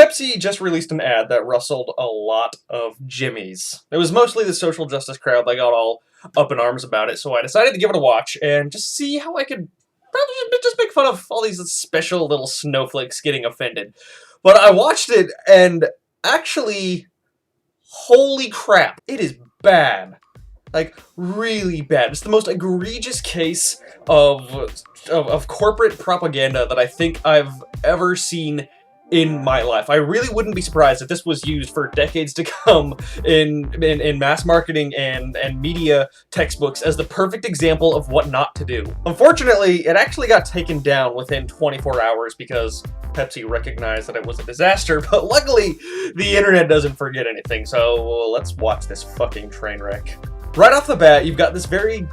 Pepsi just released an ad that rustled a lot of jimmies. It was mostly the social justice crowd that got all up in arms about it, so I decided to give it a watch and just see how I could probably just make fun of all these special little snowflakes getting offended. But I watched it, and actually, holy crap, it is bad. Like, really bad. It's the most egregious case of corporate propaganda that I think I've ever seen in my life. I really wouldn't be surprised if this was used for decades to come in mass marketing and media textbooks as the perfect example of what not to do. Unfortunately, it actually got taken down within 24 hours because Pepsi recognized that it was a disaster, but luckily, the internet doesn't forget anything, so let's watch this fucking train wreck. Right off the bat, you've got this very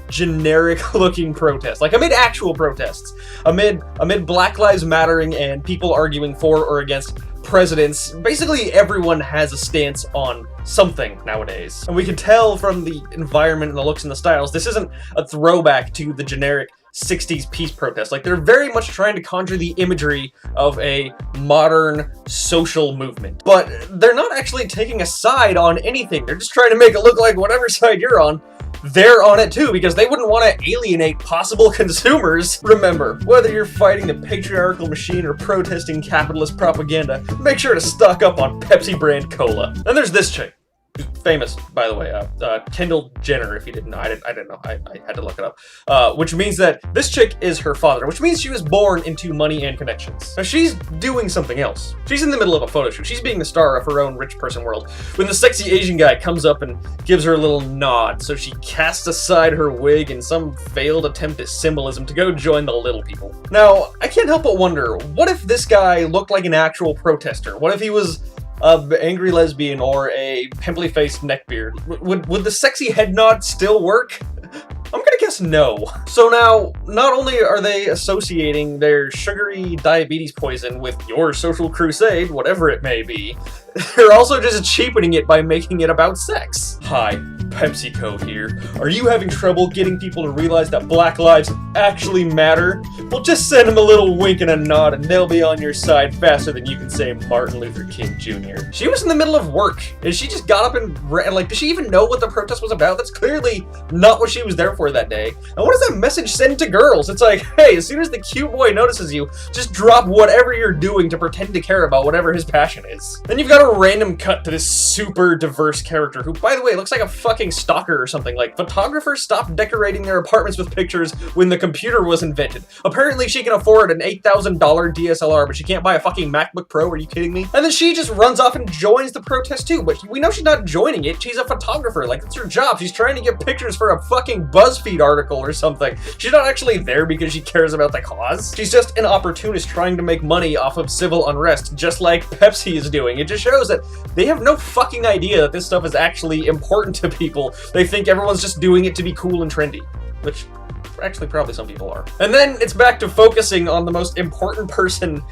generic-looking protest, like amid actual protests, amid Black Lives Mattering and people arguing for or against presidents. Basically, everyone has a stance on something nowadays. And we can tell from the environment and the looks and the styles, this isn't a throwback to the generic 60s peace protest. Like, they're very much trying to conjure the imagery of a modern social movement. But they're not actually taking a side on anything. They're just trying to make it look like whatever side you're on, they're on it too, because they wouldn't want to alienate possible consumers. Remember, whether you're fighting the patriarchal machine or protesting capitalist propaganda, make sure to stock up on Pepsi brand cola. And there's this chick. Famous, by the way, Kendall Jenner, if you didn't know. I didn't know. I had to look it up. Which means that this chick is her father, which means she was born into money and connections. Now, she's doing something else. She's in the middle of a photo shoot. She's being the star of her own rich person world when the sexy Asian guy comes up and gives her a little nod, so she casts aside her wig in some failed attempt at symbolism to go join the little people. Now, I can't help but wonder, what if this guy looked like an actual protester? What if he was an angry lesbian or a pimply-faced neckbeard? Would the sexy head nod still work? I'm gonna guess no. So now, not only are they associating their sugary diabetes poison with your social crusade, whatever it may be, they're also just cheapening it by making it about sex. Hi, PepsiCo here. Are you having trouble getting people to realize that Black lives actually matter? Well, just send them a little wink and a nod and they'll be on your side faster than you can say Martin Luther King Jr. She was in the middle of work and she just got up and ran. Like, does she even know what the protest was about? That's clearly not what she was there for that day. And what does that message send to girls? It's like, hey, as soon as the cute boy notices you, just drop whatever you're doing to pretend to care about whatever his passion is. Then you've got a random cut to this super diverse character who, by the way, looks like a fucking stalker or something. Like, photographers stopped decorating their apartments with pictures when the computer was invented. Apparently she can afford an $8,000 DSLR, but she can't buy a fucking MacBook Pro. Are you kidding me? And then she just runs off and joins the protest too, but we know she's not joining it. She's a photographer. Like, that's her job. She's trying to get pictures for a fucking BuzzFeed article or something. She's not actually there because she cares about the cause. She's just an opportunist trying to make money off of civil unrest, just like Pepsi is doing. It just shows that they have no fucking idea that this stuff is actually important to people. They think everyone's just doing it to be cool and trendy, which actually probably some people are. And then it's back to focusing on the most important person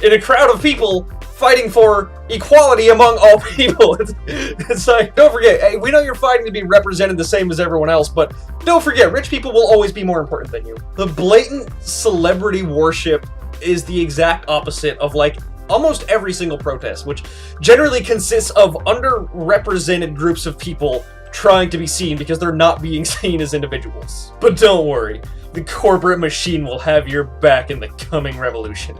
in a crowd of people fighting for equality among all people. It's like, don't forget, hey, we know you're fighting to be represented the same as everyone else, but don't forget, rich people will always be more important than you. The blatant celebrity worship is the exact opposite of, like, almost every single protest, which generally consists of underrepresented groups of people trying to be seen because they're not being seen as individuals. But don't worry, the corporate machine will have your back in the coming revolution.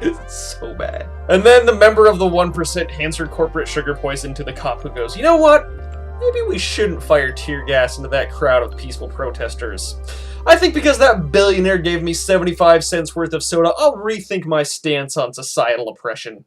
It's so bad. And then the member of the 1% hands her corporate sugar poison to the cop who goes, you know what? Maybe we shouldn't fire tear gas into that crowd of peaceful protesters. I think because that billionaire gave me 75 cents worth of soda, I'll rethink my stance on societal oppression.